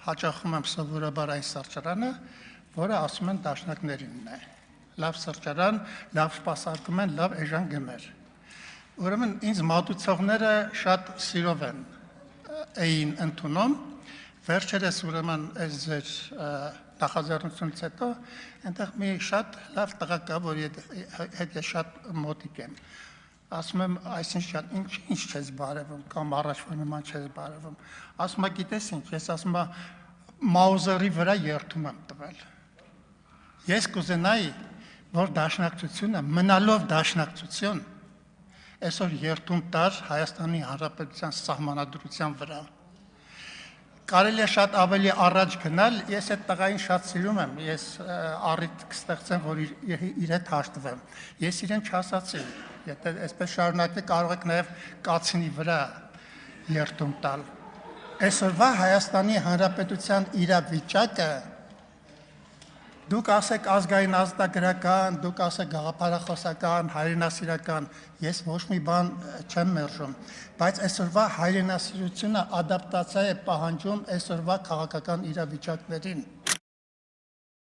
հաճախում եմ սովորաբար այն սրճարանը, որը ասում են դաշնակներինն է։ Լավ սրճարան, լավ սպասարկում են, լավ էժան գներ։ Ուրեմն ինձ մատուցողները շատ սիրով էին ընդունում, վերջերս ուրեմն այս ձեր նախաձեռնությունից հետո այնտեղ մի շատ լավ տղա կա, որ հետ ես շատ մոտիկ եմ։ Ասում եմ, այսինքն ինչ չես բարևում, կամ առաջվա նման չես բարևում։ Ասում եմ, գիտես ինչ, ես ասում եմ, Մաուզերի վրա երթում եմ տվել։ Ես կուզենայի, որ դաշնակցությունը, մնալով դաշնակցություն, այսօր երթում տար Հայաստանի Հանրապետության սահմանադրության վրա։ Կարելի է շատ ավելի առաջ գնալ, ես այդ տղային շատ սիրում եմ, ես առիթ կստեղծեմ, որ իր հետ հաշտվեմ։ Ես իրեն չասացի, եթե այսպես շարունակվի, կարող եք նաև կացինի վրա երթում տալ։ Այսօրվա Հայաստանի Հանրապետության իրավիճակը, դուք ասեք ազգային ազատագրական, դուք ասեք գաղափարախոսական, հայրենասիրական, ես ոչ մի բան չեմ մերժում, բայց այսօրվա հայրենասիրությունը ադապտացիա է պահանջում այսօրվա քաղաքական իրավիճակներին։